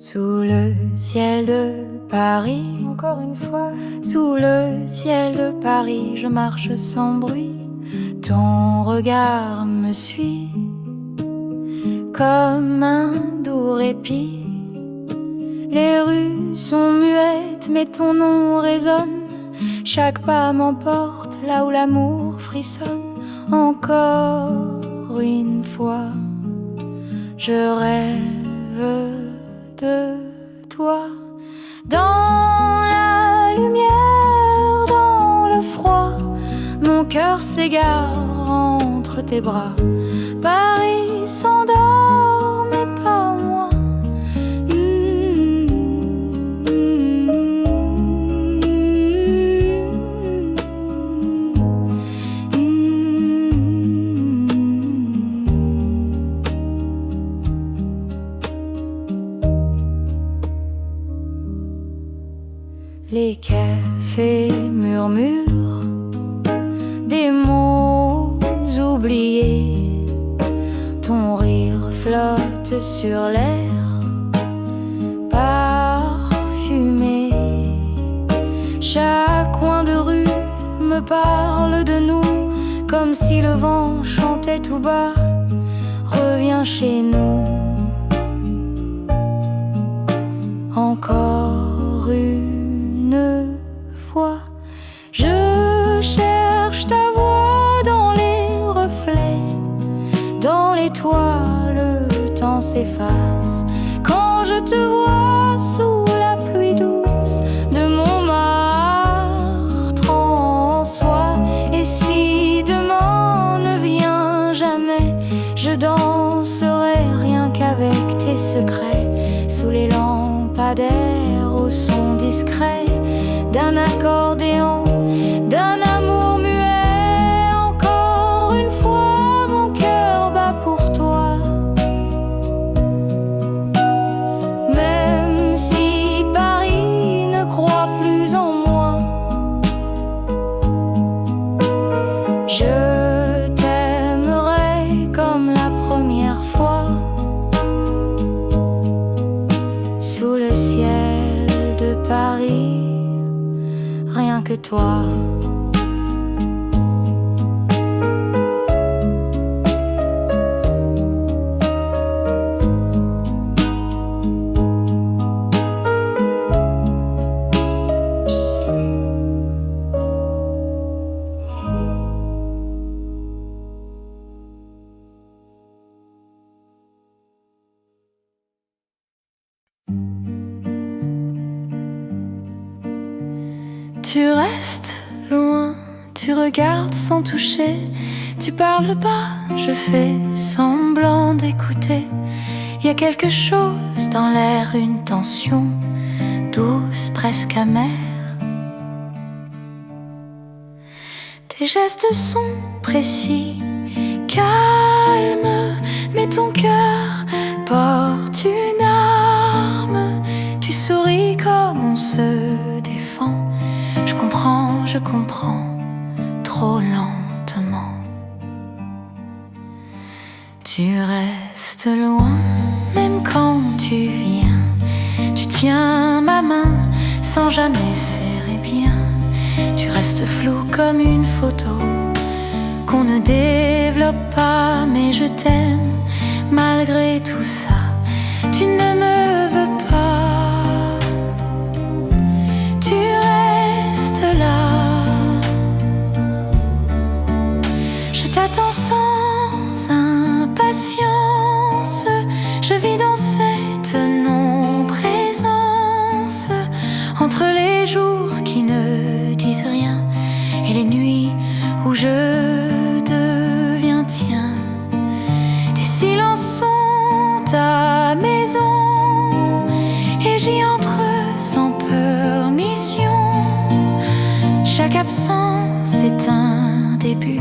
Sous le ciel de Paris, encore une fois, sous le ciel de Paris, je marche sans bruit. Ton regard me suit comme un doux répit. Les rues sont muettes, mais ton nom résonne. Chaque pas m'emporte là où l'amour frissonne. Encore une fois, je rêve de toi. Dans la lumière, dans le froid, mon cœur s'égare entre tes bras. Paris s'endort, mais pas moi. Les cafés murmurent des mots oubliés. Ton rire flotte sur l'air parfumé. Chaque coin de rue me parle de nous, comme si le vent chantait tout bas. Reviens chez nous. Encore une fois, je cherche ta voix dans les reflets. Dans les toits, le temps s'efface quand je te vois sous la pluie douce de Montmartre en soie. Et si demain ne vient jamais, je danserai rien qu'avec tes secrets, sous les lampadaires au son discret d'un accordéon, d'un amour muet. Encore une fois, mon cœur bat pour toi. Même si Paris ne croit plus en moi, je t'aimerai comme la première fois. Sous le ciel de Paris, rien que toi. Tu restes loin, tu regardes sans toucher. Tu parles pas, je fais semblant d'écouter. Y a quelque chose dans l'air, une tension douce, presque amère. Tes gestes sont précis, calmes, mais ton cœur porte une arme. Tu souris comme on se défend. Je comprends, trop lentement. Tu restes loin, même quand tu viens. Tu tiens ma main sans jamais serrer bien. Tu restes flou comme une photo qu'on ne développe pas, mais je t'aime malgré tout ça. Tu ne me veux pas. Tu restes là. Je t'attends sans impatience. Je vis dans cette non-présence, entre les jours qui ne disent rien et les nuits où je deviens tien. Tes silences sont ta maison et j'y entre sans permission. Chaque absence est un début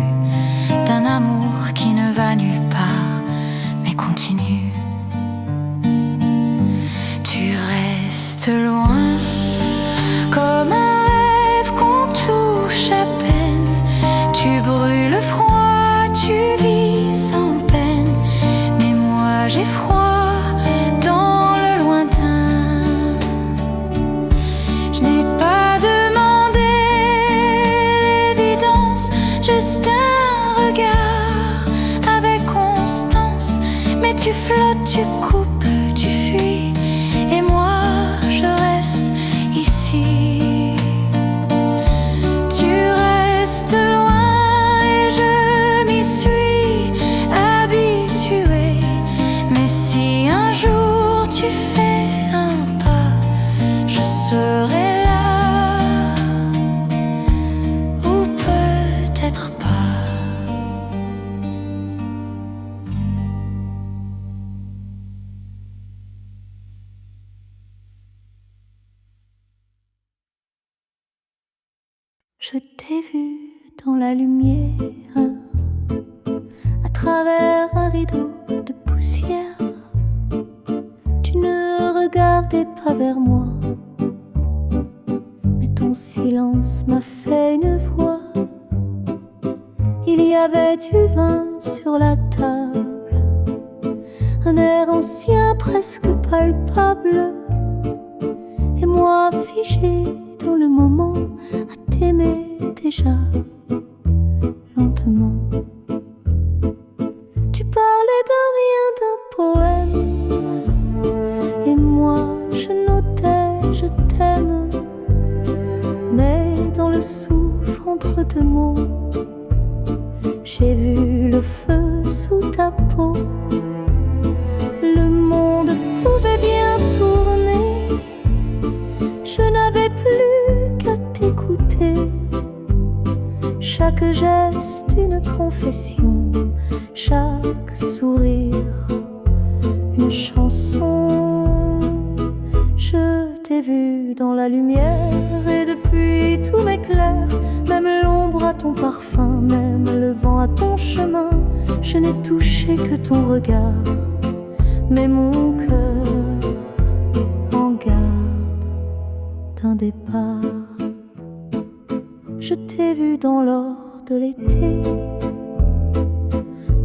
d'un amour qui ne va nulle part, mais continue. Tu restes loin, comme un rêve qu'on touche à peine. Tu brûles froid, tu vis sans peine, mais moi j'ai froid dans le lointain. tu coupes, tu fuis, et moi je reste ici. Tu restes loin et je m'y suis habituée. Mais si un jour tu fais un pas, je serai là, ou peut-être pas. Je t'ai vu dans la lumière, à travers un rideau de poussière. Tu ne regardais pas vers moi, mais ton silence m'a fait une voix. Il y avait du vin sur la table, un air ancien presque palpable, et moi figé dans le moment à t'aimer déjà lentement. Tu parlais d'un rien, d'un poème, et moi je notais je t'aime. Mais dans le souffle entre deux mots, j'ai vu le feu sous ta peau. Le monde pouvait bien tourner, je n'avais plus qu'à t'écouter. Chaque geste une confession, chaque sourire une chanson. Je t'ai vu dans la lumière et depuis tout m'éclaire. Même l'ombre a ton parfum, même le vent a ton chemin. Je n'ai touché que ton regard, mais mon cœur en garde d'un départ. Je t'ai vu dans l'or de l'été,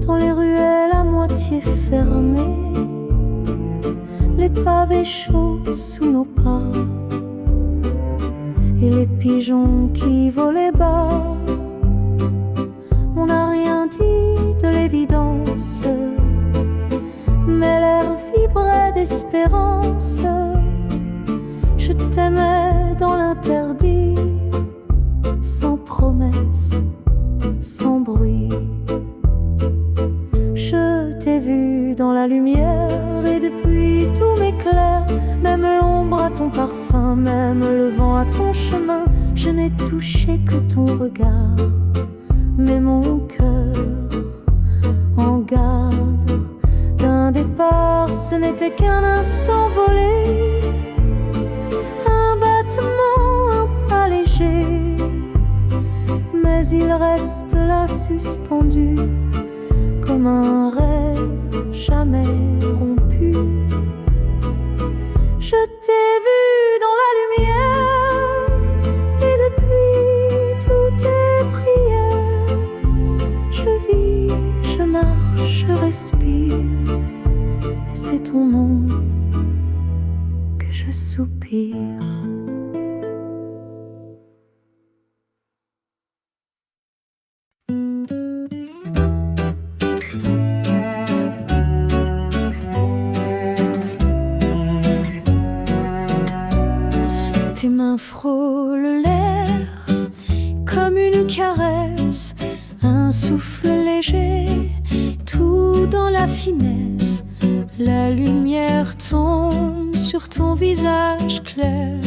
dans les ruelles à moitié fermées, les pavés chauds sous nos pas, et les pigeons qui volaient bas. On n'a rien dit de l'évidence, mais l'air vibrait d'espérance. Je t'aimais dans l'interdit, sans promesse, sans bruit. Je t'ai vu dans la lumière et depuis tout m'éclaire. Même l'ombre a ton parfum, même le vent a ton chemin. Je n'ai touché que ton regard, mais mon cœur en garde d'un départ. Ce n'était qu'un instant volé, un battement, un pas léger, mais il reste là suspendu comme un rêve jamais rompu. Je t'ai vu dans la lumière et depuis toutes tes prières, je vis, je marche, je respire, et c'est ton nom que je soupire. Tes mains frôlent l'air comme une caresse, un souffle léger, tout dans la finesse. La lumière tombe sur ton visage clair,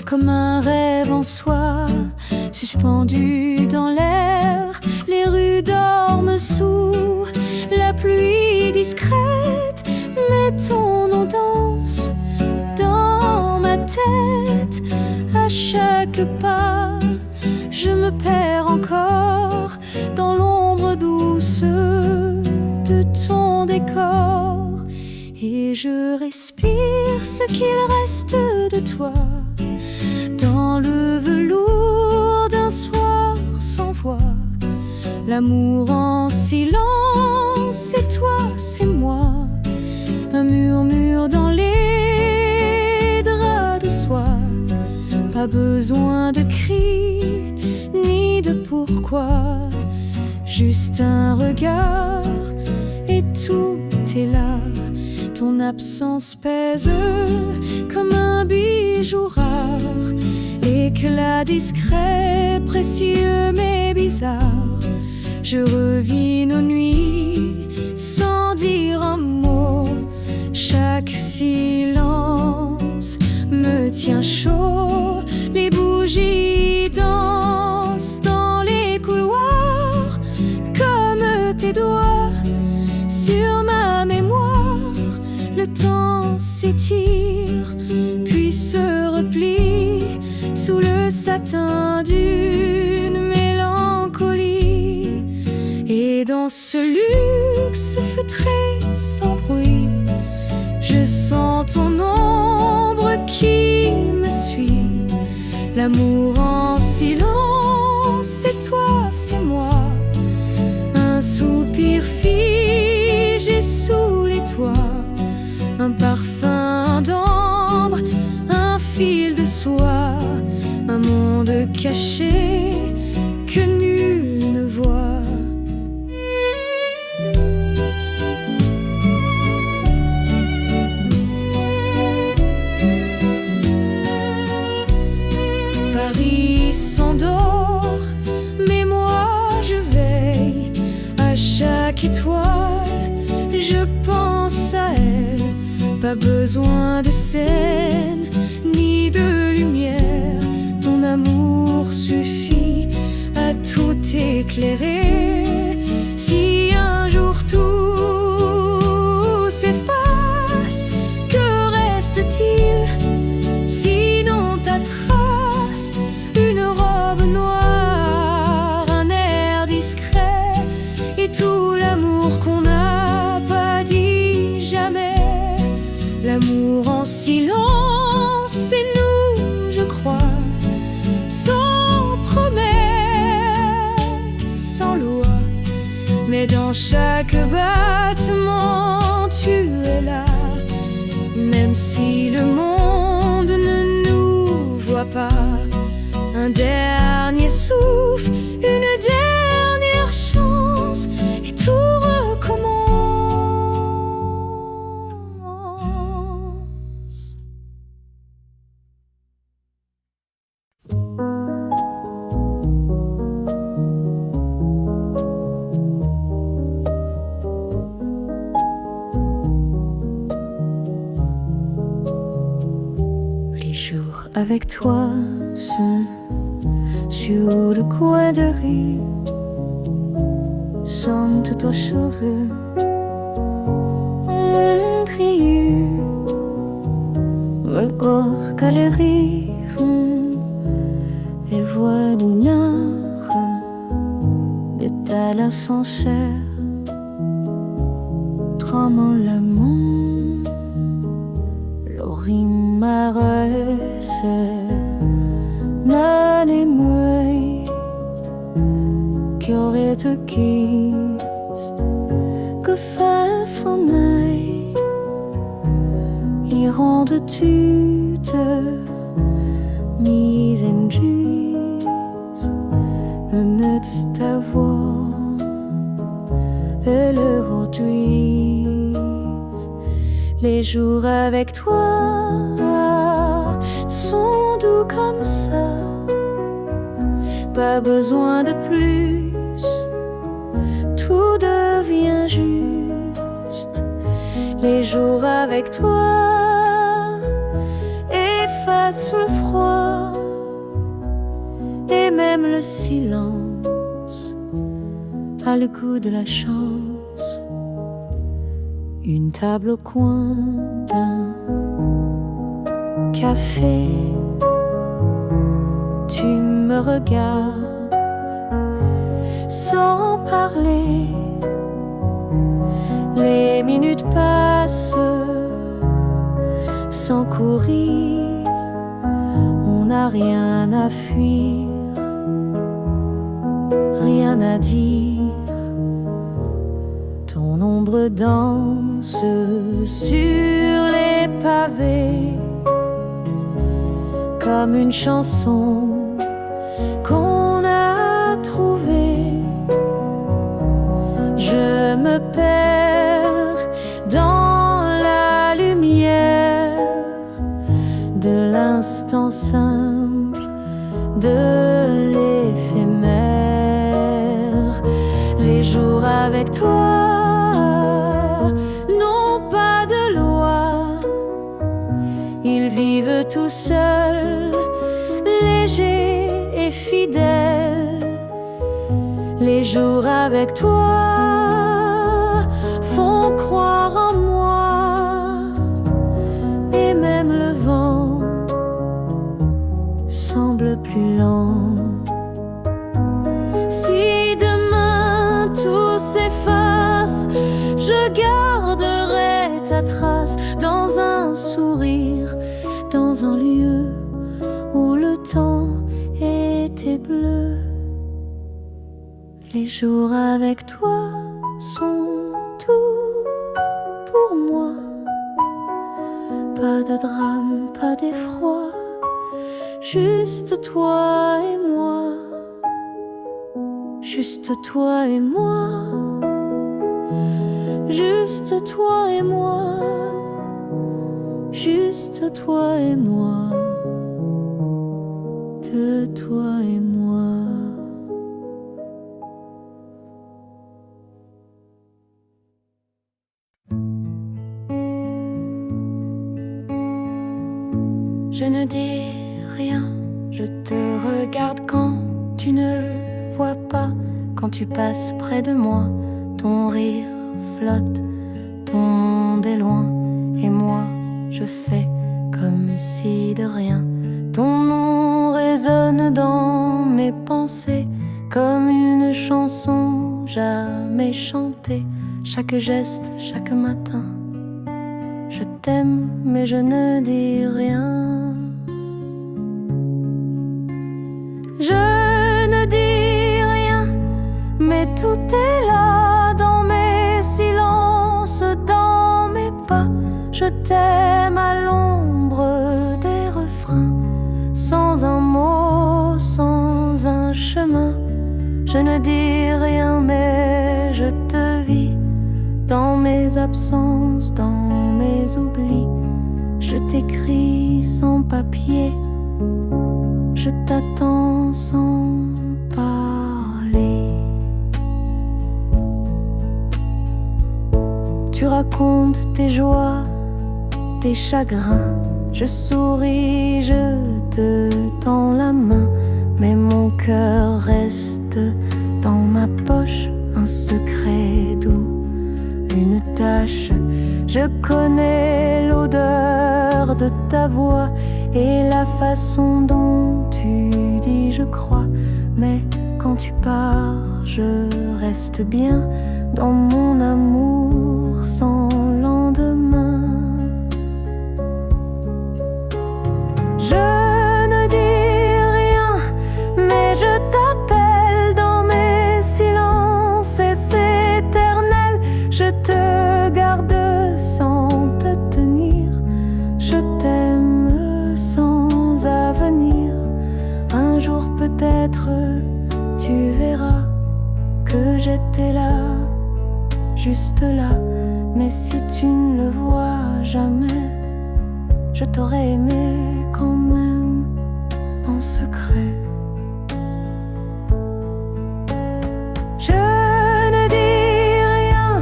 comme un rêve en soi, suspendu dans l'air. Les rues dorment sous la pluie discrète, mais ton nom danse dans ma tête. À chaque pas, je me perds encore dans l'ombre douce de ton décor. Et je respire ce qu'il reste de toi dans le velours d'un soir sans voix. L'amour en silence, c'est toi, c'est moi. Un murmure dans les draps de soie. Pas besoin de cris ni de pourquoi, juste un regard et tout est là. Ton absence pèse comme un bijou rare, éclat discret, précieux mais bizarre. Je revis nos nuits sans dire un mot. Chaque silence me tient chaud. Les bougies dansent dans les couloirs comme tes doigts sur ma mémoire. Le temps s'étire puis se replie sous le satin d'une mélancolie. Et dans ce luxe feutré sans bruit, je sens ton ombre qui me suit. L'amour en silence, c'est toi, c'est moi. Un soupir figé sous les toits, un parfum d'ambre, un fil de soie, un monde caché que nul ne voit. Paris s'endort, mais moi je veille. À chaque étoile, je pense à elle. Pas besoin de scène ni de lumière. Ton amour suffit à tout éclairer. Si un jour tout s'efface, que reste-t-il sinon ta trace? Une robe noire, un air discret et tout l'amour qu'on n'a pas dit jamais. L'amour en silence, c'est nous, je crois, sans promesse, sans loi. Mais dans chaque battement, tu es là. Même si le monde ne nous voit pas, un dernier souffle, une dernière chance, et tout recommence. Les jours avec toi sont sur le coin de rue, sentent tes cheveux crieux, volent galerie et voix d'une heure de tel ascenseur, tramant le monde, l'orimareuse n'a des mouettes qui auraient te quitte, que faire fenêtre, iront de toute mise en juste, meute ta voix et le reduise. Les jours avec toi sont doux comme ça, pas besoin de plus, tout devient juste. Les jours avec toi effacent le froid et même le silence a le goût de la chance. Une table au coin d'un café, tu me regardes sans parler. Les minutes passent sans courir, on n'a rien à fuir, rien à dire. Ton ombre danse sur les pavés comme une chanson qu'on a trouvée. Je me perds dans la instant simple de l'éphémère. Les jours avec toi n'ont pas de loi, ils vivent tout seuls, légers et fidèles. Les jours avec toi font croire en moi, et même le vent semble plus lent. Si demain tout s'efface, je garderai ta trace dans un sourire, dans un lieu où le temps était bleu. Les jours avec toi sont tout pour moi. Pas de drame, pas d'effroi, juste toi et moi. Juste toi et moi. Juste toi et moi. Juste toi et moi. De toi et moi. Je ne dis rien, je te regarde quand tu ne vois pas. Quand tu passes près de moi, ton rire flotte, ton monde est loin. Et moi, je fais comme si de rien. Ton nom résonne dans mes pensées, comme une chanson jamais chantée. Chaque geste, chaque matin, je t'aime, mais je ne dis rien. Je ne dis rien, mais tout est là dans mes silences, dans mes pas. Je t'aime à l'ombre des refrains, sans un mot, sans un chemin. Je ne dis rien, mais je te vis dans mes absences, dans mes oublis. Je t'écris sans papier, je t'attends sans parler. Tu racontes tes joies, tes chagrins. Je souris, je te tends la main, mais mon cœur reste dans ma poche, un secret doux, une tache. Je connais l'odeur de ta voix et la façon dont tu dis je crois. Mais quand tu pars, je reste bien dans mon amour sans lendemain. Je ne dis rien, mais je t'appelle dans mes silences et c'est éternel. Je te garde sans te tenir, je t'aime sans avenir. Un jour peut-être tu verras que j'étais là, juste là. Mais si tu ne le vois jamais, je t'aurais aimé quand même en secret. Je ne dis rien,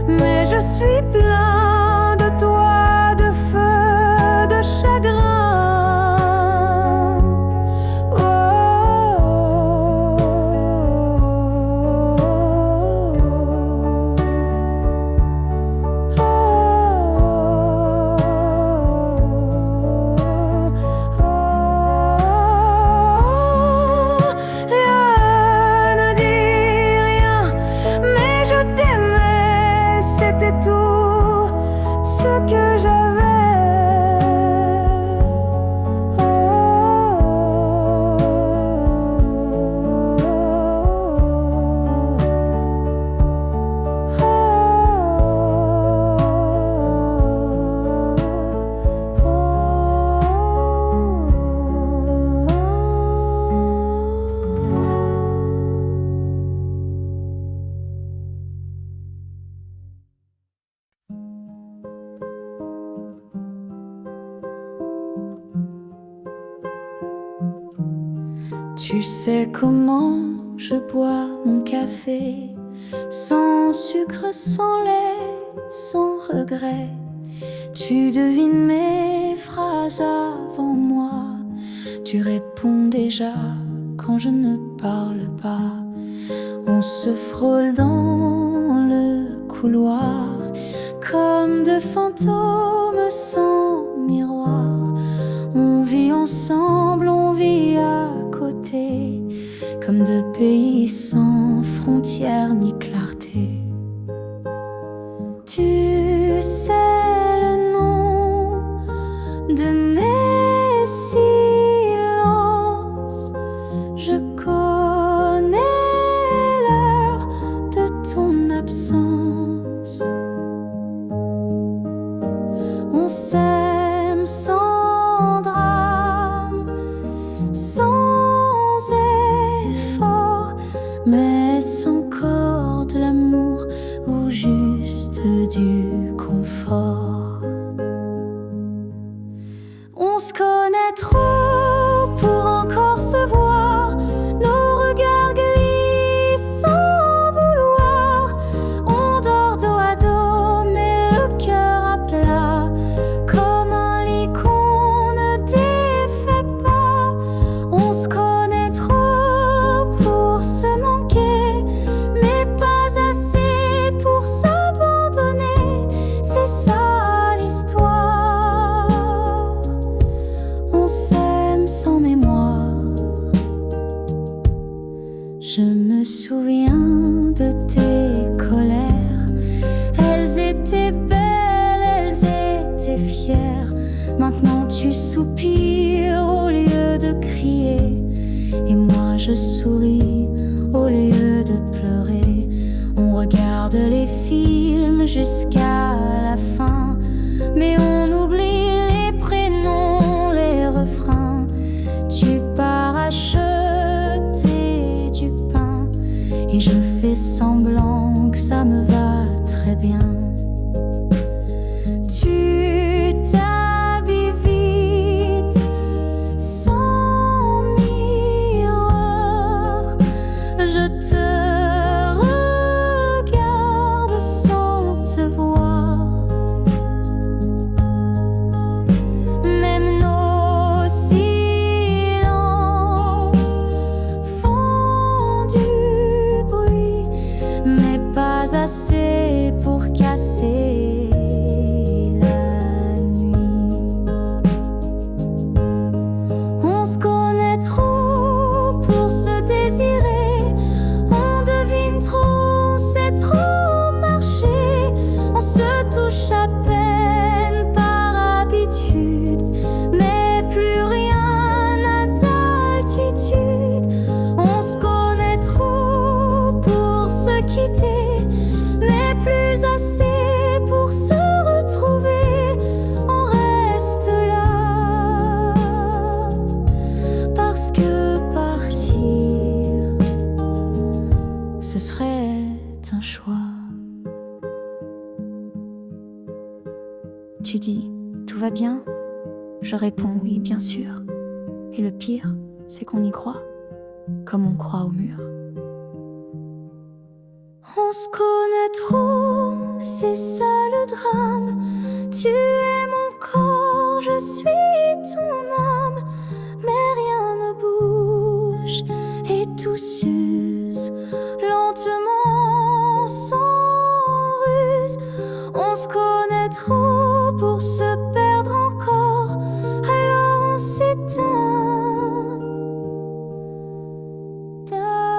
mais je suis plein de toi, de feu, de chagrin. C'était tout, Tu sais comment je bois mon café, sans sucre, sans lait, sans regret. Tu devines mes phrases avant moi, tu réponds déjà quand je ne parle pas. On se frôle dans le couloir, comme deux fantômes sans miroir. On vit ensemble, on vit à côté, comme deux pays sans frontières ni clarté. Tu sais le nom de mes silences, je connais l'heure de ton absence. On s'aime sans drame, sans effort, mais sans corps de l'amour ou juste du confort. On se connaît trop pour encore se voir, nos regards glissent sans vouloir. On dort dos à dos, mais le cœur à plat, comme un lit qu'on ne défait pas. On se connaît trop pour se manquer, mais pas assez pour s'abandonner. C'est ça l'histoire. On s'aime sans mémoire. Je me souviens de tes colères, elles étaient belles, elles étaient fières. Maintenant tu soupires au lieu de crier, et moi je souris au lieu de pleurer. On regarde les films jusqu'à la fin, mais on oublie les prénoms, les refrains. Tu pars acheter du pain, et je fais semblant que ça me va très bien. Tu t'habilles vite, sans miroir. Je te regarde sans te voir. Même nos silences font du bruit, mais pas assez pour casser la nuit. On se connaît trop pour se désirer, on devine trop, on sait trop marcher. On se touche à peine par habitude, mais plus rien n'a d'altitude. On se connaît trop pour se quitter, mais plus assez pour se retrouver. On reste là, parce que partir, ce serait un choix. Tu dis, tout va bien? Je réponds, oui, bien sûr. Et le pire, c'est qu'on y croit, comme on croit au mur. On se connaît trop, c'est ça le drame. Tu es mon corps, je suis ton âme, mais rien ne bouge et tout s'use lentement, sans ruse. On se connaît trop pour se perdre encore, alors on s'éteint. D'accord.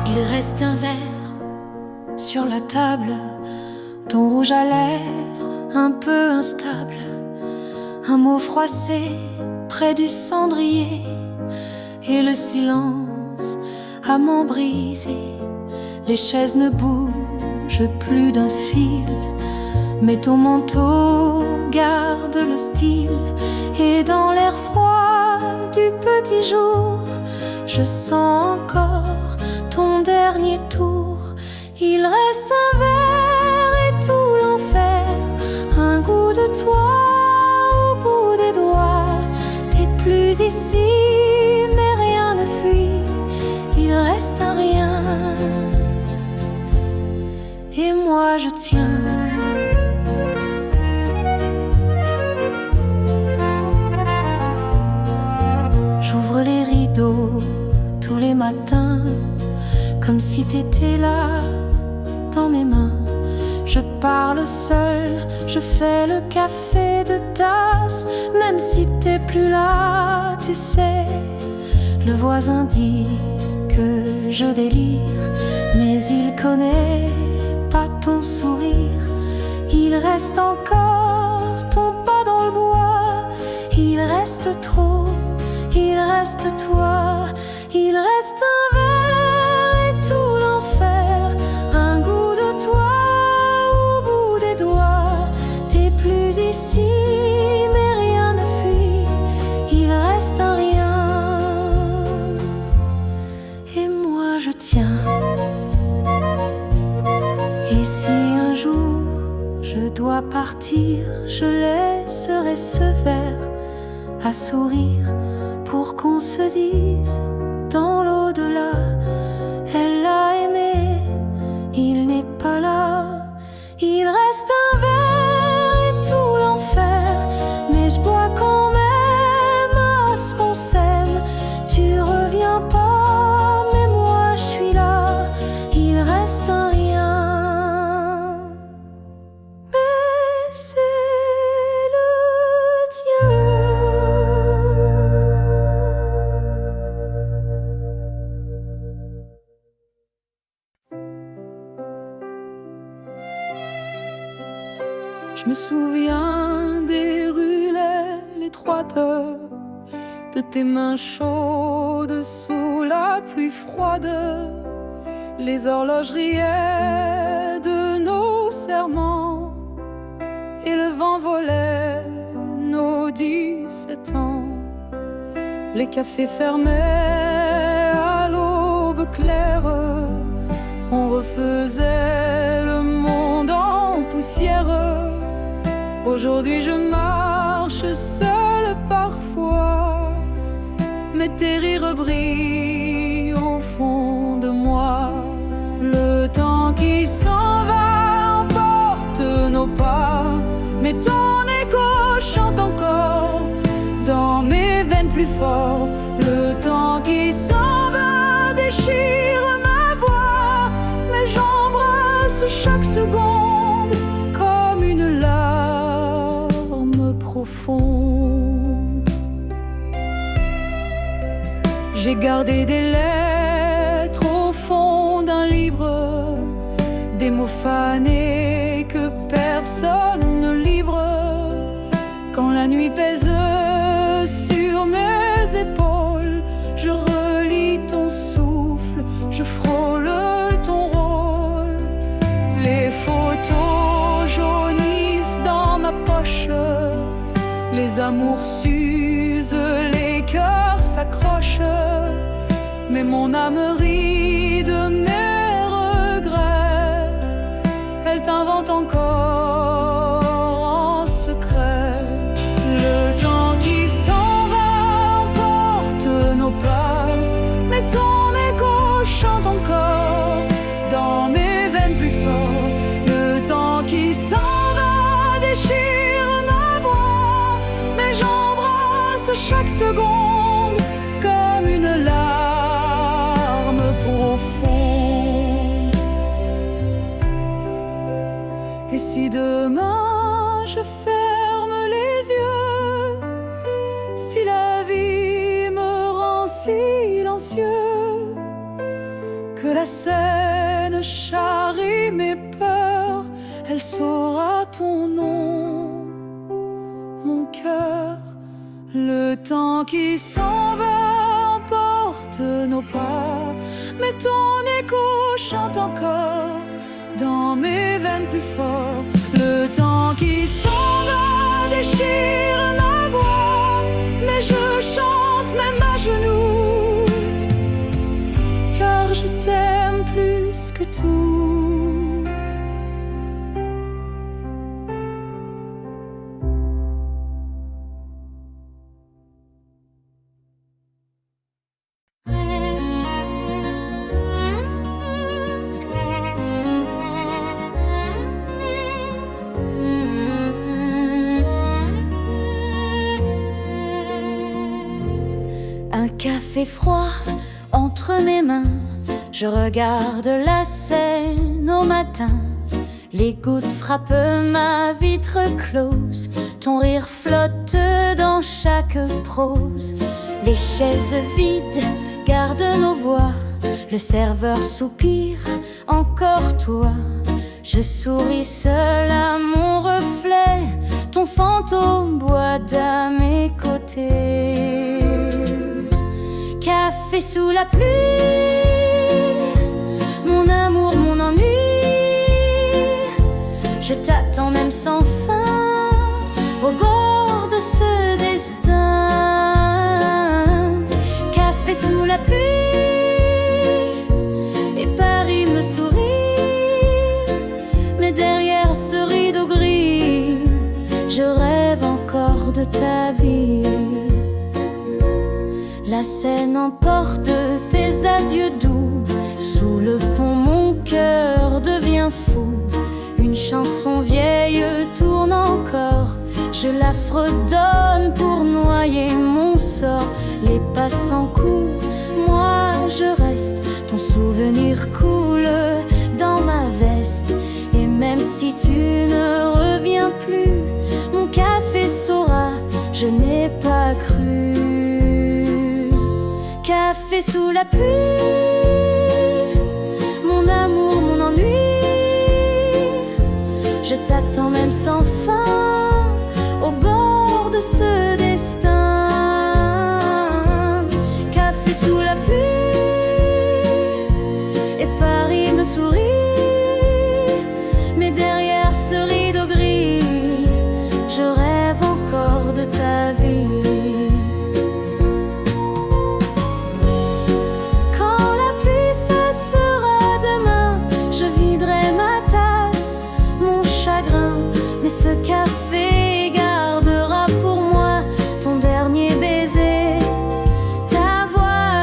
Il reste un verre sur la table, ton rouge à lèvres un peu instable, un mot froissé près du cendrier, et le silence à m'en briser. Les chaises ne bougent plus d'un fil, Mais ton manteau garde le style, et dans l'air froid du petit jour, je sens encore ton dernier tour. Il reste un verre et tout l'enfer, un goût de toi au bout des doigts. T'es plus ici, mais rien ne fuit, il reste un rien, et moi je tiens. J'ouvre les rideaux tous les matins, comme si t'étais là dans mes mains. Je parle seul, je fais le café de tasse, même si t'es plus là, tu sais. Le voisin dit que je délire, mais il connaît pas ton sourire. Il reste encore ton pas dans le bois, il reste trop, il reste toi, il reste un verre et tout l'enfer, un goût de toi au bout des doigts. T'es plus ici, mais rien ne fuit, il reste un rien, et moi je tiens. Et si un jour je dois partir, je laisserai ce verre à sourire, pour qu'on se dise dans l'au-delà, elle l'a aimé, il n'est pas là. Il reste un verre et tout l'enfer, mais je bois quand même à ce qu'on s'aime. Tu reviens pas, mais moi je suis là, il reste un rien, mais c'est le tien. Je me souviens des ruelles étroites, de tes mains chaudes sous la pluie froide. Les horloges riaient de nos serments, et le vent volait nos 17 ans. Les cafés fermaient à l'aube claire, on refaisait le monde en poussière. Aujourd'hui je marche seule parfois, mais tes rires brillent au fond de moi. Le temps qui s'en va emporte nos pas, mais ton écho chante encore dans mes veines plus fort. Le temps qui s'en va déchire ma voix, mais j'embrasse chaque seconde comme une larme profonde. J'ai gardé des lettres au fond d'un livre, des mots fanés que personne ne livre. Quand la nuit pèse sur mes épaules, je relis ton souffle, je frôle ton rôle. Les photos jaunissent dans ma poche, les amours s'usent, les cœurs s'accrochent, mais mon âme rit de mes regrets. Elle t'invente encore en secret. Le temps qui s'en va emporte nos pas, mais ton écho chante encore dans mes veines plus fort. Le temps qui s'en va déchire ma voix, mais j'embrasse chaque seconde comme une larme profonde. Et si demain je ferme les yeux, si la vie me rend silencieux, que la scène charrie mes peurs, elle saura ton nom, mon cœur. Le temps qui s'en va emporte nos pas, mais ton écho chante encore dans mes veines plus fort. Le temps qui s'en va déchire ma voix, mais je chante même à genoux, car je t'aime plus que tout. Un café froid entre mes mains, je regarde la Seine au matin. Les gouttes frappent ma vitre close, ton rire flotte dans chaque prose. Les chaises vides gardent nos voix, le serveur soupire, encore toi. Je souris seul à mon reflet, ton fantôme boit à mes côtés. Café sous la pluie, mon amour, mon ennui. Je t'attends même sans fin, au bord de ce destin. Café sous la pluie, et Paris me sourit. Mais derrière ce rideau gris, je rêve encore de ta vie. La Seine emporte tes adieux doux. Sous le pont mon cœur devient fou. Une chanson vieille tourne encore, je la fredonne pour noyer mon sort. Les passants courent, moi je reste, ton souvenir coule dans ma veste. Et même si tu ne reviens plus, mon café saura, je n'ai pas cru. Café sous la pluie, mon amour, mon ennui. Je t'attends même sans fin, au bord de ce destin. Café sous la pluie, et Paris me sourit. Mais derrière ce rideau gris, je rêve encore de ta vie. Mais ce café gardera pour moi ton dernier baiser, ta voix.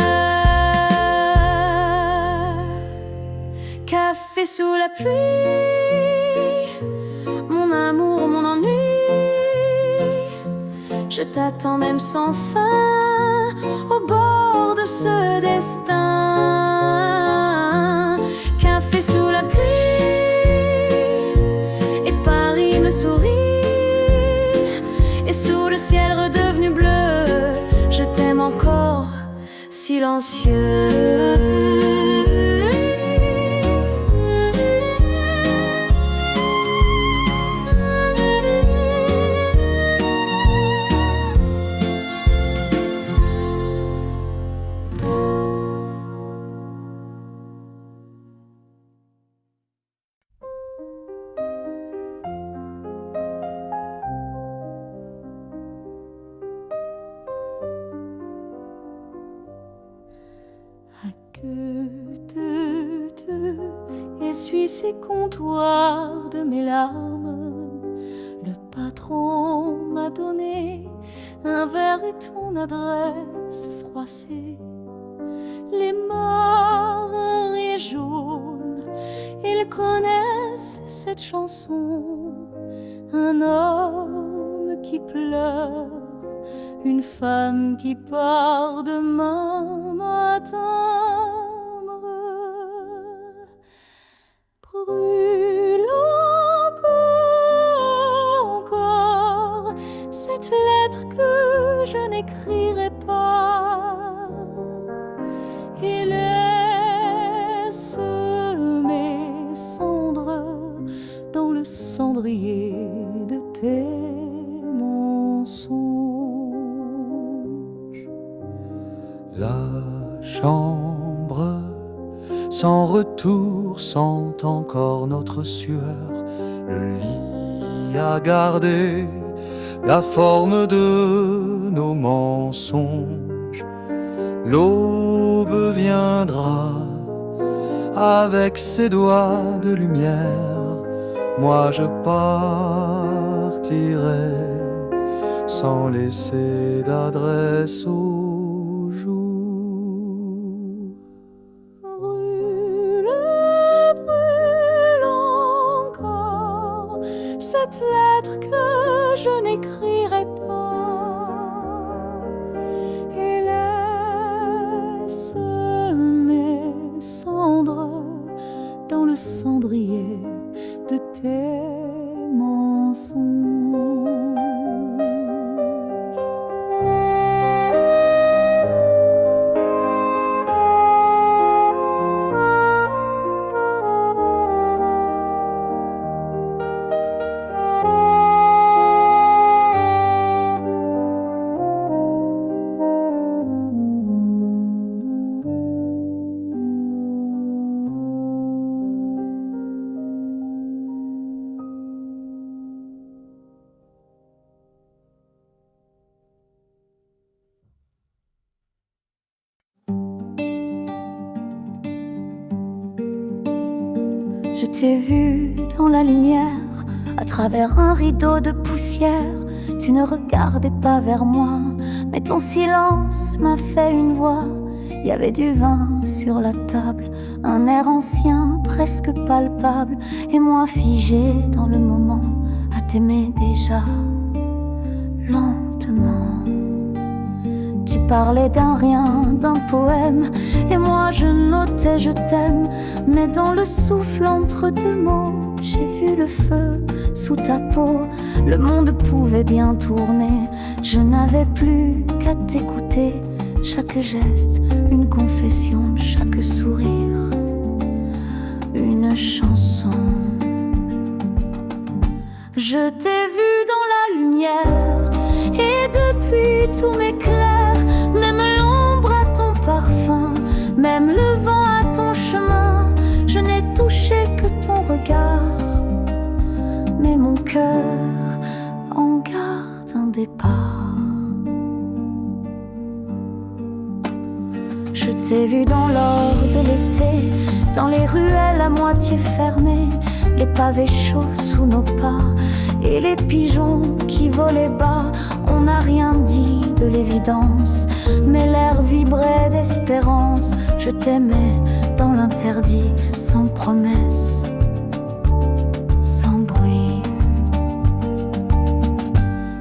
Café sous la pluie, mon amour, mon ennui. Je t'attends même sans fin, au bord de ce destin. Café sous la pluie, me sourit, et sous le ciel redevenu bleu, je t'aime encore, silencieux. Essuie ces comptoirs de mes larmes. Le patron m'a donné un verre et ton adresse froissée. Les marins jaunes, ils connaissent cette chanson. Un homme qui pleure, une femme qui part demain matin. Brûle encore cette lettre que je n'écrirai pas, et laisse mes cendres dans le cendrier de tes mensonges. La chambre sans retour sent encore notre sueur, le lit qui a gardé la forme de nos mensonges. L'aube viendra avec ses doigts de lumière. Moi je partirai sans laisser d'adresse au jour. Brûle, brûle encore cette lettre que je n'écrirai pas, et laisse mes cendres dans le cendrier de tes mensonges. Je t'ai vu dans la lumière, à travers un rideau de poussière. Tu ne regardais pas vers moi, mais ton silence m'a fait une voix. Il y avait du vin sur la table, un air ancien, presque palpable, et moi figé dans le moment, à t'aimer déjà, lentement. Tu parlais d'un rien, d'un poème, et moi je notais je t'aime. Mais dans le souffle entre deux mots, j'ai vu le feu sous ta peau. Le monde pouvait bien tourner, je n'avais plus qu'à t'écouter. Chaque geste, une confession, chaque sourire, une chanson. Je t'ai vu dans la lumière, et depuis tout m'éclaire. Même l'ombre à ton parfum, même le vent à ton chemin. Je n'ai touché que ton regard, mais mon cœur en garde un départ. Je t'ai vu dans l'or de l'été, dans les ruelles à moitié fermées, les pavés chauds sous nos pas, et les pigeons qui volaient bas. On n'a rien dit de l'évidence, mais l'air vibrait d'espérance. Je t'aimais dans l'interdit, sans promesse, sans bruit.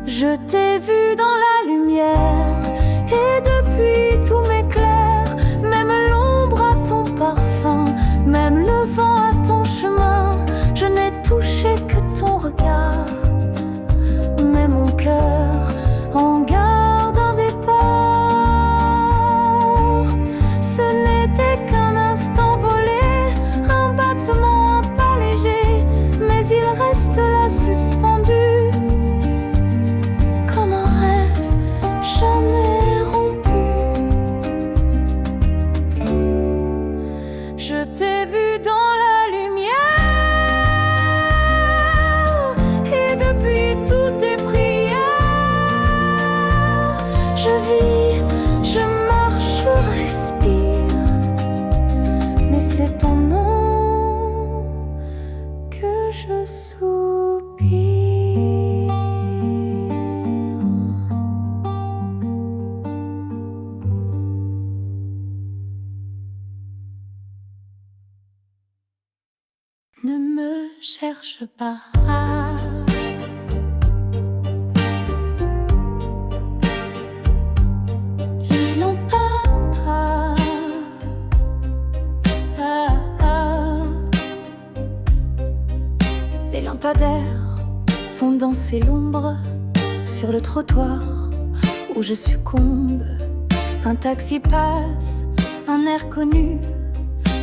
Je t'ai vu dans la lumière, et depuis tout m'éclaire. Même l'ombre à ton parfum, même le vent à ton chemin. Je n'ai touché que ton regard, mais mon cœur en garde un départ. Ce n'était qu'un instant volé, un battement, un pas léger, mais il reste là suspendu, comme un rêve jamais rompu. Je t'ai vu dans la lumière, et depuis toutes tes prières, je vis, je marche, je respire, mais c'est ton nom que je soupire. Ne me cherche pas. Les lampadaires les lampadaires font danser l'ombre sur le trottoir où je succombe. Un taxi passe, un air connu,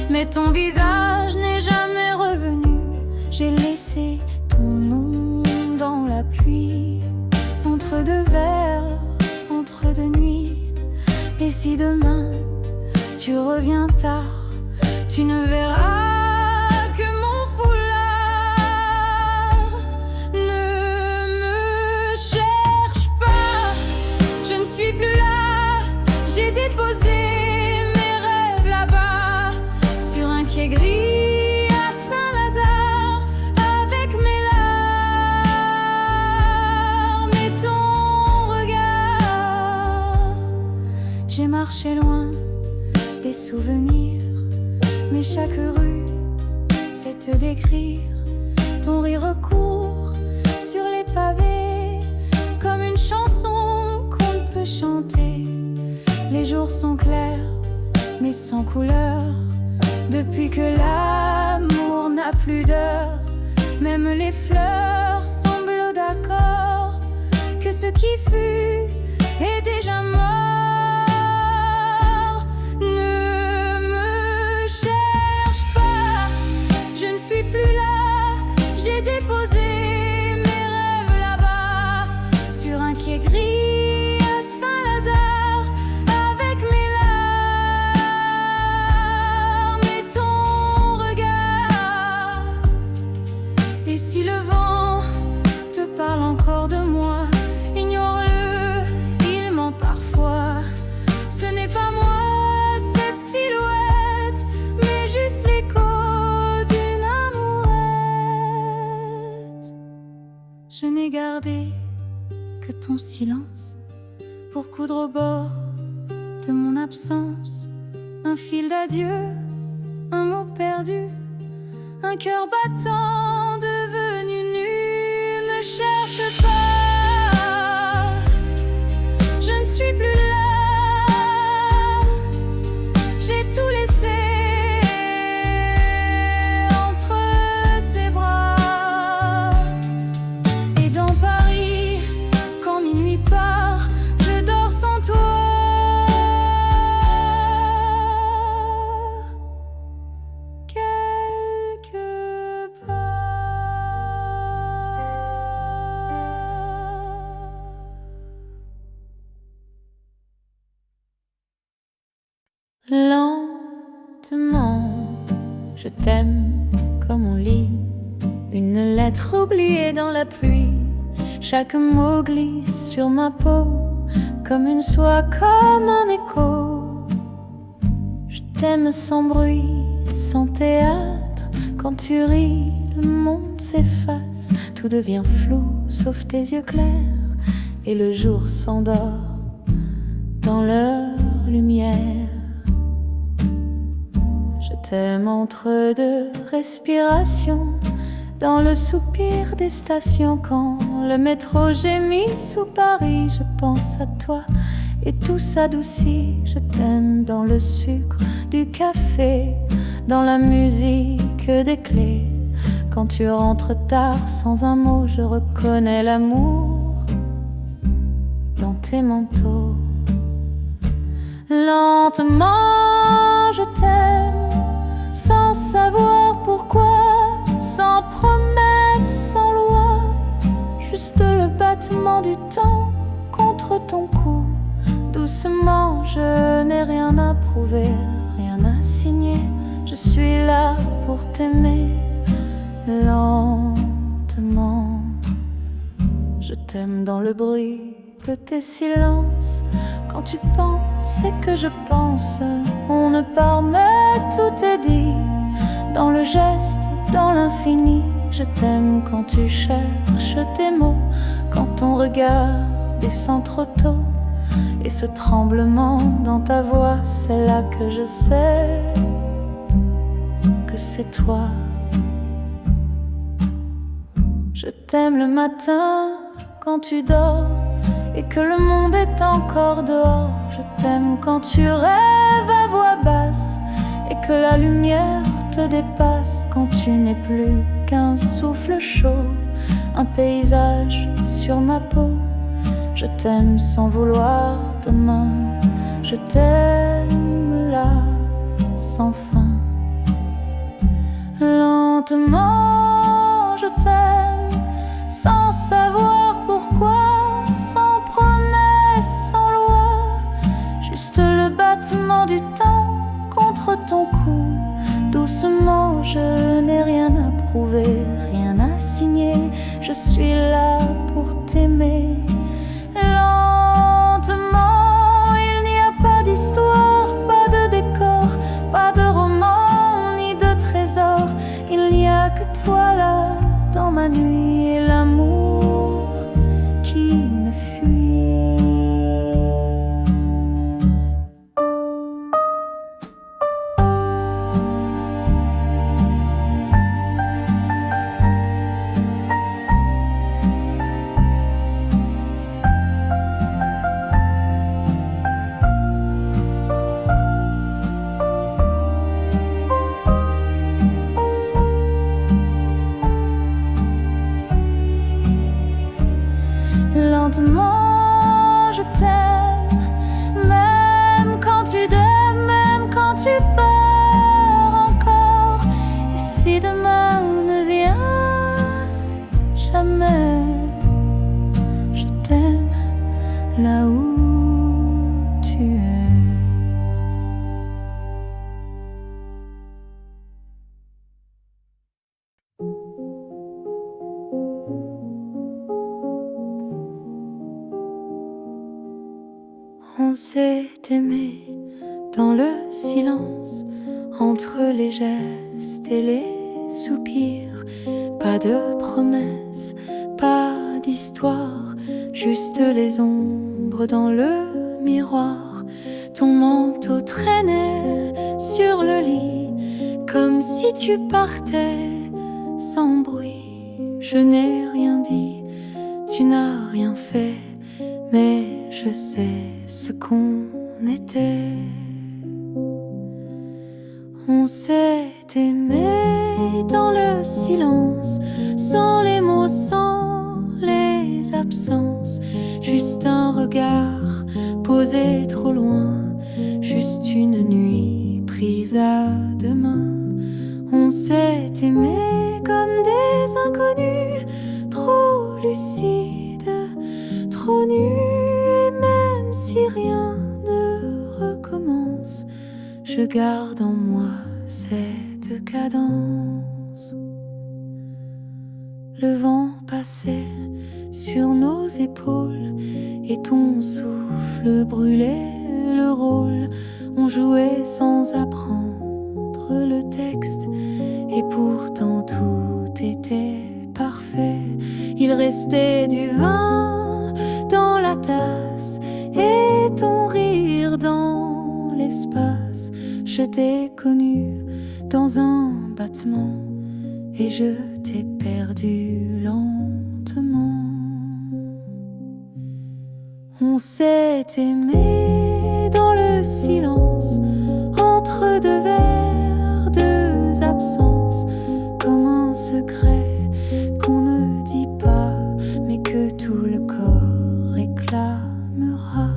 mais ton visage n'est jamais revenu. J'ai laissé ton nom dans la pluie, entre deux verres, entre deux nuits. Et si demain tu reviens tard, tu ne verras que mon foulard. Ne quai gris à Saint-Lazare avec mes larmes et ton regard. J'ai marché loin des souvenirs, mais chaque rue sait te décrire. Ton rire court sur les pavés comme une chanson qu'on ne peut chanter. Les jours sont clairs mais sans couleur. Depuis que l'amour n'a plus d'heure, même les fleurs semblent d'accord que ce qui fut est déjà mort. Ne me cherche pas, je ne suis plus là. J'ai déposé mes rêves là-bas sur un quai gris à Saint-Lazare avec mes larmes et ton regard. Et si le vent te parle encore de moi, ignore-le, il ment parfois. Ce n'est pas moi cette silhouette, mais juste l'écho d'une amourette. Je n'ai gardé que ton silence pour coudre au bord de mon absence un fil d'adieu, un mot perdu, un cœur battant devenu nu. Me cherche pas, je ne suis plus là. J'ai tout laissé entre tes bras. Et dans Paris, quand minuit part, je dors sans toi. Quelque part. Lentement, je t'aime comme on lit une lettre oubliée dans la pluie. Chaque mot glisse sur ma peau comme une soie, comme un écho. Je t'aime sans bruit, sans théâtre. Quand tu ris, le monde s'efface. Tout devient flou, sauf tes yeux clairs. Et le jour s'endort dans leur lumière. Je t'aime entre deux respirations, dans le soupir des stations. Quand le métro gémit sous Paris, je pense à toi et tout s'adoucit. Je t'aime dans le sucre du café, dans la musique des clés. Quand tu rentres tard sans un mot, je reconnais l'amour dans tes manteaux. Lentement, je t'aime sans savoir pourquoi, sans promesse, sans loi, juste le battement du temps contre ton cou. Doucement, je n'ai rien à prouver, rien à signer. Je suis là pour t'aimer lentement. Je t'aime dans le bruit de tes silences. Quand tu penses et que je pense, on ne parle mais tout est dit. Dans le geste, dans l'infini, je t'aime quand tu cherches tes mots. Quand ton regard descend trop tôt, et ce tremblement dans ta voix, c'est là que je sais que c'est toi. Je t'aime le matin quand tu dors et que le monde est encore dehors. Je t'aime quand tu rêves à voix basse et que la lumière te dépasse. Quand tu n'es plus qu'un souffle chaud, un paysage sur ma peau. Je t'aime sans vouloir demain, je t'aime là sans fin. Lentement, je t'aime sans savoir pourquoi, sans promesse, sans loi, juste le battement du temps contre ton cou. Doucement, je n'ai rien à prouver, rien à signer. Je suis là pour t'aimer lentement. Il n'y a pas d'histoire, pas de décor, pas de roman, ni de ma nuit et l'amour qui me fuit. Lentement, je t'aime, même quand tu donnes, même quand tu pars encore. Et si demain ne vient jamais, je t'aime là où tu es. On s'est aimé dans le silence, entre les gestes et les soupirs. Pas de promesses, pas d'histoire, juste les ombres dans le miroir. Ton manteau traînait sur le lit, comme si tu partais sans bruit. Je n'ai rien dit, tu n'as rien fait, mais je sais ce qu'on était. On s'est aimé dans le silence, sans les mots, sans les absences. Juste un regard posé trop loin, juste une nuit prise à deux mains. On s'est aimé comme des inconnus, trop lucides, trop nus. Même si rien ne recommence, je garde en moi cette cadence. Le vent passait sur nos épaules et ton souffle brûlait le rôle. On jouait sans apprendre le texte et pourtant tout était parfait. Il restait du vin dans la tasse et ton rire dans l'espace. Je t'ai connu dans un battement et je t'ai perdu lentement. On s'est aimé dans le silence, entre deux vers, deux absences, comme un secret qu'on ne dit pas, mais que tout le corps réclamera.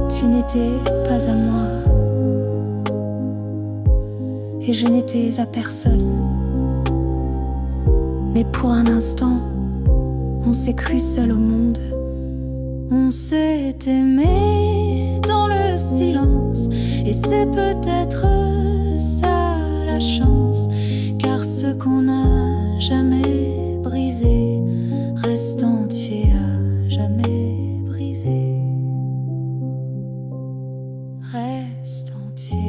Tu n'étais pas à moi et je n'étais à personne. Mais pour un instant, on s'est cru seul au monde. On s'est aimé dans le silence et c'est peut-être ça la chance, car ce qu'on n'a jamais brisé reste entier à jamais brisé. Reste entier.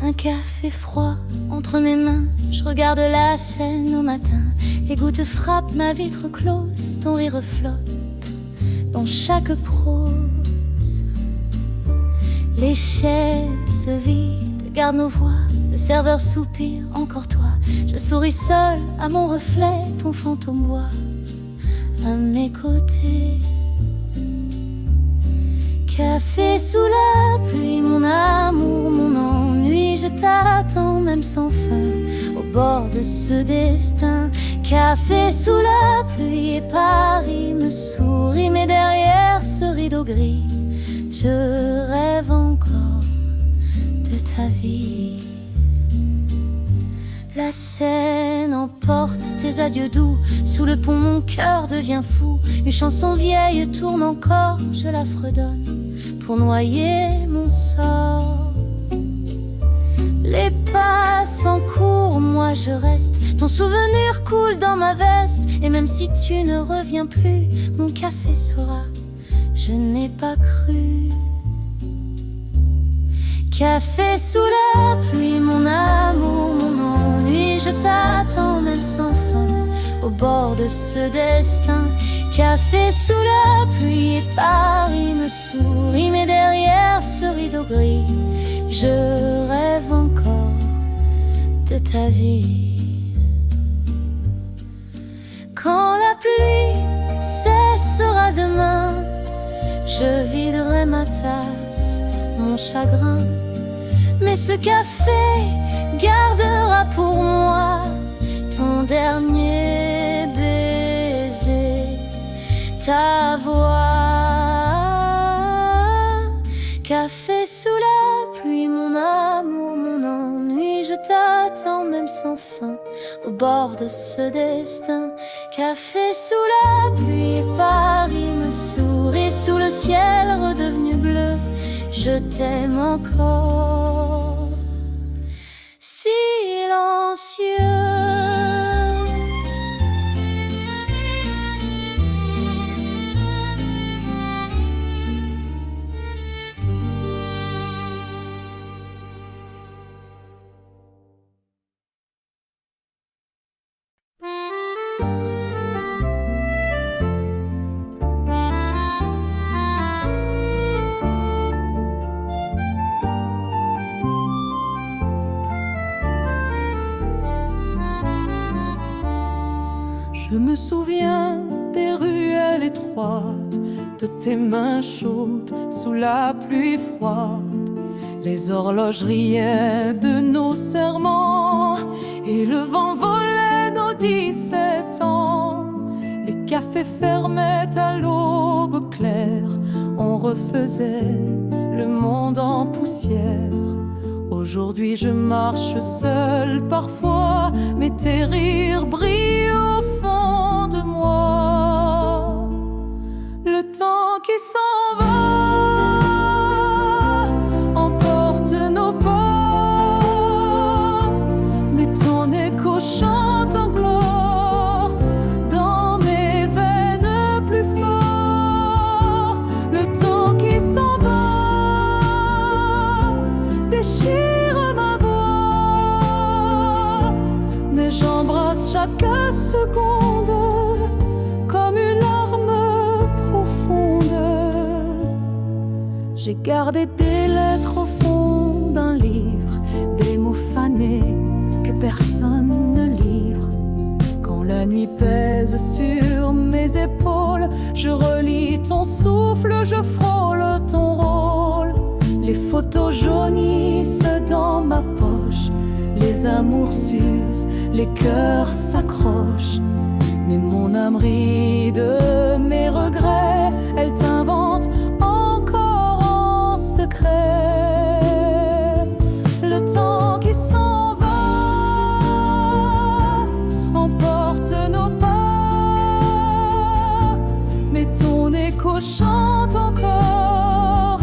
Un café froid entre mes mains, je regarde la scène au matin. Les gouttes frappent ma vitre close, ton rire flotte dans chaque prose. Les chaises vides gardent nos voix, le serveur soupire, encore toi. Je souris seul à mon reflet, ton fantôme boit à mes côtés. Café sous la pluie, mon amour, mon ennui, je t'attends même sans fin, au bord de ce destin Café sous la pluie et Paris me sourit, mais derrière ce rideau gris, je rêve encore de ta vie. La Seine emporte tes adieux doux, sous le pont mon cœur devient fou. Une chanson vieille tourne encore, je la fredonne pour noyer mon sort. Les pas s'encourent, moi je reste, ton souvenir coule dans ma veste. Et même si tu ne reviens plus, mon café saura, je n'ai pas cru. Café sous la pluie, mon amour, mon ennui, je t'attends même sans fin, au bord de ce destin. Café sous la pluie et Paris me sourit, mais derrière ce rideau gris, je rêve encore de ta vie. Quand la pluie cessera demain, je viderai ma tasse, mon chagrin. Mais ce café gardera pour moi ton dernier baiser, ta voix. Café sous la pluie, mon amour, mon ennui, je t'attends même sans fin, au bord de ce destin. Café sous la pluie, Paris me sourit, sous le ciel redevenu bleu, je t'aime encore, silencieux. Je me souviens des ruelles étroites, de tes mains chaudes sous la pluie froide. Les horloges riaient de nos serments et le vent volait nos 17 ans. Les cafés fermaient à l'aube claire, on refaisait le monde en poussière. Aujourd'hui je marche seul parfois, mais tes rires brillent au fond de moi. Le temps qui s'en va emporte nos pas, mais ton écho chante encore dans mes veines plus fort. Le temps qui s'en va déchire ma voix, mais j'embrasse chaque seconde comme une larme profonde. J'ai gardé des lettres au fond d'un livre, des mots fanés que personne ne livre. Quand la nuit pèse sur mes épaules, je relis ton souffle, je frôle ton rôle. Les photos jaunissent dans ma poche, les amours s'usent, les cœurs s'accrochent. Mais mon âme rit de mes regrets, elle t'invente encore en secret. Le temps qui s'en va emporte nos pas, mais ton écho chante encore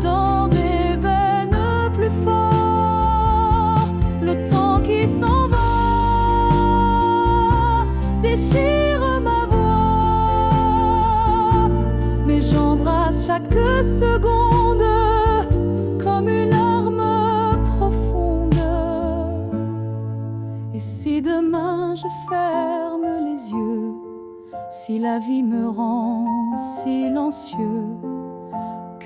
dans mes veines plus fort. Le temps qui s'en va déchire ma voix, mais j'embrasse chaque seconde comme une larme profonde. Et si demain je ferme les yeux, si la vie me rend silencieux,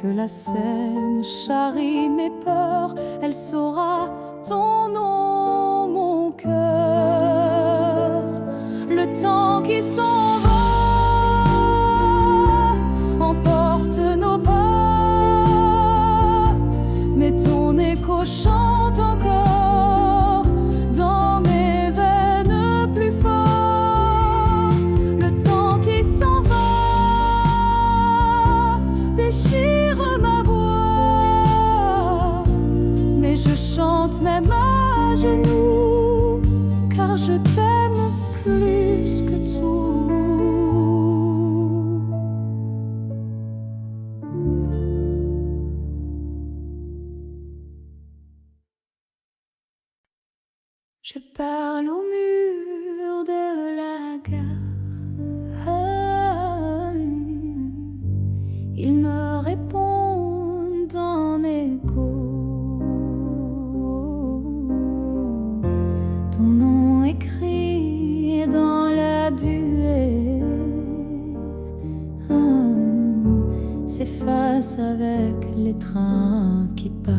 que la Seine charrie mes peurs, elle saura ton nom, mon cœur. Le temps qui s'en va emporte nos pas, mais ton écho chante encore dans mes veines plus fort. chante même à genoux, car je t'aime plus que tout. Je parle au mur de la gare. Il me répond en écho. Ton nom écrit dans la buée s'efface avec les trains qui partent.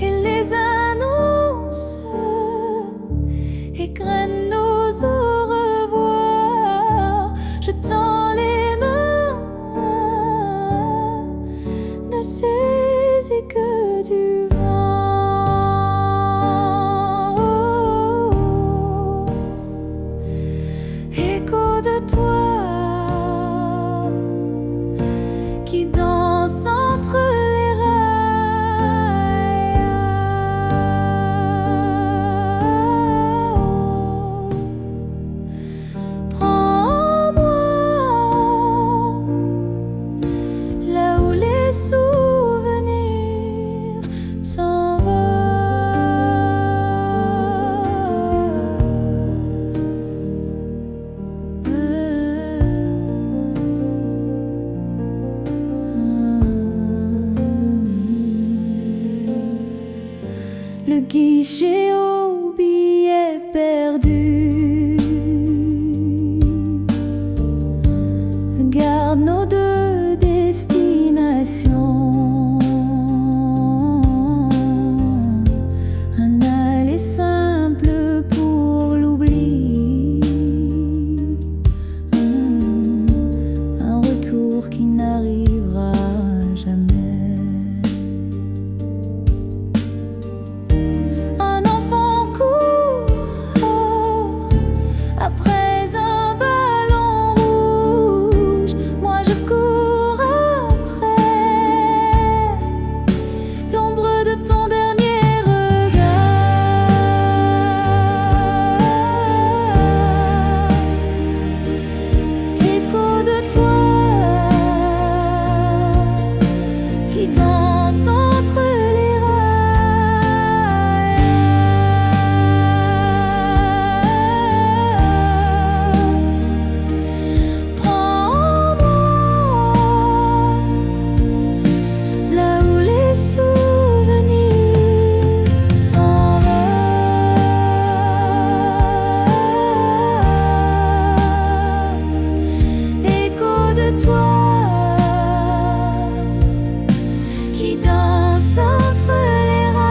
Et les annonces égrènent nos au revoir. Je tends les mains, ne saisis que du vent. Écho de toi qui danse entre les rails. Prends-moi là où les souvenirs s'envolent. Le guichet au billet perdu garde nos deux destinations. Un aller simple pour l'oubli, un retour qui n'arrivera jamais. Un enfant court après un ballon rouge. Moi je cours après l'ombre de ton dernier regard. Écho de toi qui danse entre les rails. Prends-moi là où les souvenirs s'envolent. Écho de toi qui danse entre les rails.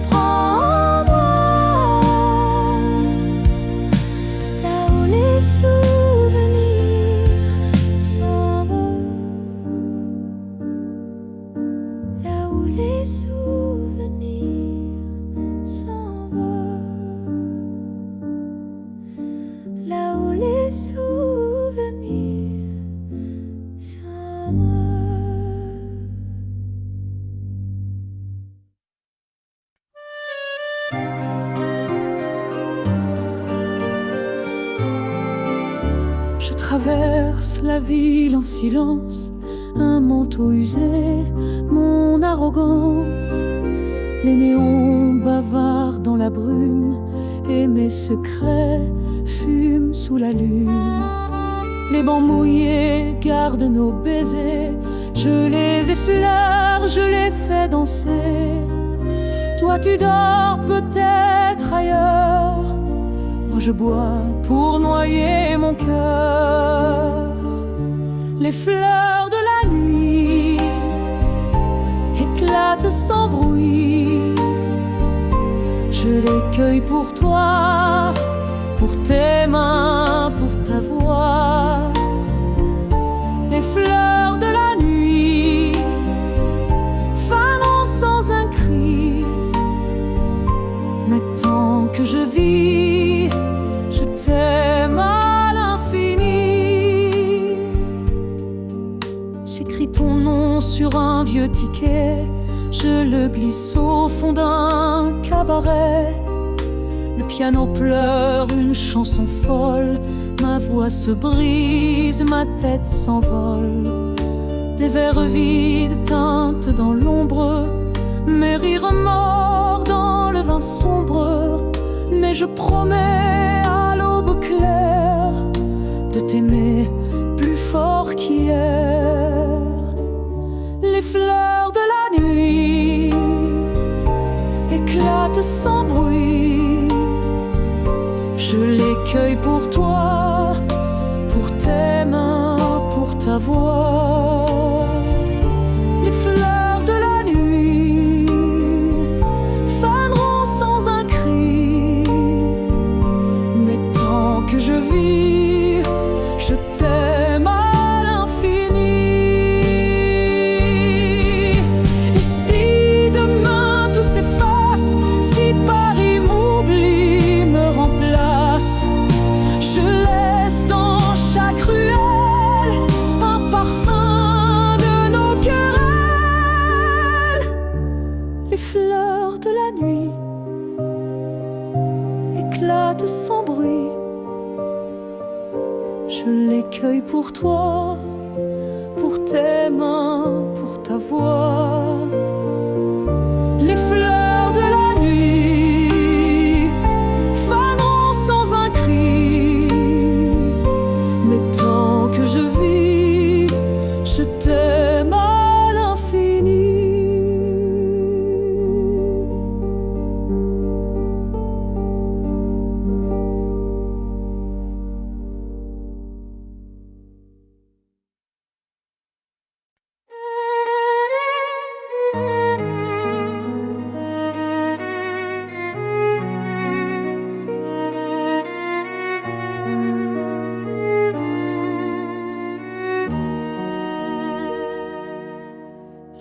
Prends-moi là où les souvenirs s'envolent. Là où les souvenirs s'envolent. Là où les souvenirs s'envolent. Je traverse la ville en silence, un manteau usé, mon arrogance. Les néons bavardent dans la brume et mes secrets fument sous la lune. Les bancs mouillés gardent nos baisers, je les effleure, je les fais danser. Toi tu dors peut-être ailleurs, moi je bois pour noyer mon cœur. Les fleurs de la nuit éclatent sans bruit, je les cueille pour toi, pour tes mains, pour ta voix. Les fleurs de la nuit fanant sans un cri, mais tant que je vis, je t'aime à l'infini. J'écris ton nom sur un vieux ticket, je le glisse au fond d'un cabaret. Le piano pleure une chanson folle, ma voix se brise, ma tête s'envole. Des verres vides teintent dans l'ombre, mes rires morts dans le vin sombre. Mais je promets à l'aube claire de t'aimer plus fort qu'hier. Les fleurs de la nuit éclatent sans bruit, je les cueille pour toi, pour tes mains, pour ta voix. Les fleurs de la nuit faneront sans un cri, mais tant que je vis, je t'aime à l'infini. Et si demain tout s'efface, si Paris m'oublie, me remplace, je laisse dans chaque ruelle un parfum de nos querelles. Les fleurs de la nuit éclatent sans bruit, je les cueille pour toi, pour tes mains, pour ta voix. Les fleurs de la nuit faneront sans un cri, mais tant que je vis, je t'aime à l'infini.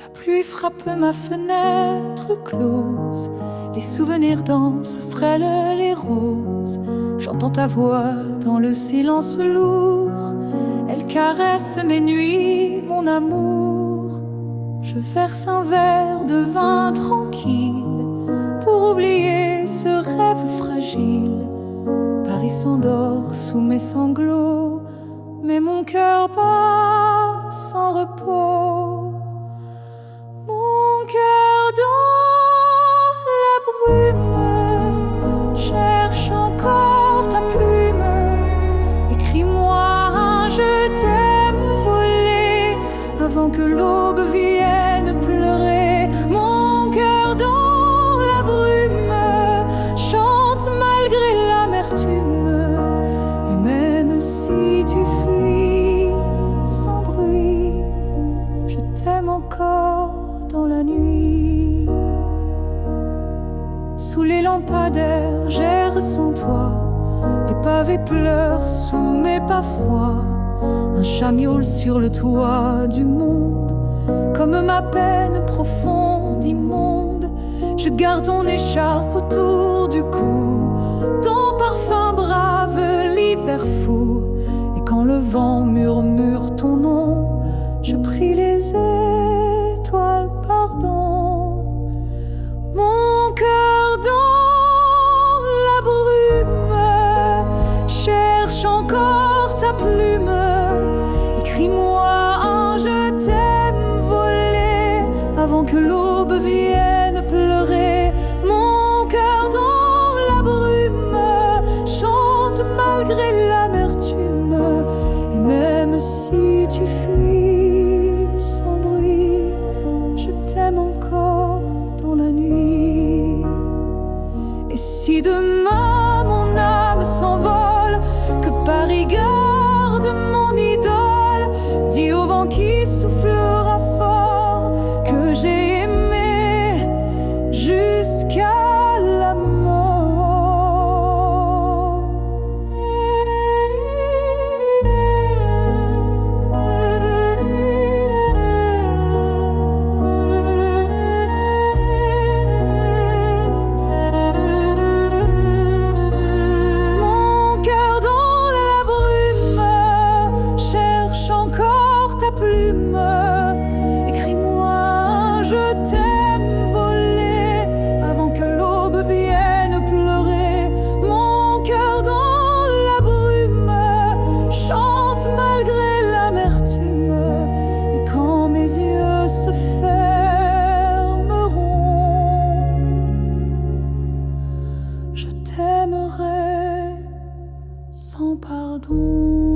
La pluie frappe ma fenêtre close, les souvenirs dansent frêles les roses. J'entends ta voix dans le silence lourd, elle caresse mes nuits, mon amour. Je verse un verre de vin tranquille pour oublier ce rêve fragile. Paris s'endort sous mes sanglots, mais mon cœur bat sans repos. Mon cœur dans la brume cherche encore ta plume. Écris-moi un je t'aime volé avant que l'aube vienne pleurer. Mon cœur dans la brume chante malgré l'amertume. Et même si tu fuis sans bruit, je t'aime encore dans la nuit. Sous les lampadaires, j'erre sans toi, les pavés pleurent sous mes pas froids. Un chat miaule sur le toit du monde, comme ma peine profonde, immonde. Je garde ton écharpe autour du cou, ton parfum brave l'hiver fou. Et quand le vent murmure ton nom, je prie les étoiles pardon. Mon cœur dans la brume cherche encore ta plume. Écris-moi un je t'aime volé avant que l'aube vienne pleurer. Mon cœur dans la brume chante malgré l'amertume. Et même si tu fuis sans bruit, je t'aime encore dans la nuit. Et si demain mon âme s'envole, que Paris garde mon idole, dis au vent qui soufflera fort que j'ai aimé jusqu'à la mort. Mon cœur je t'aimerai sans pardon.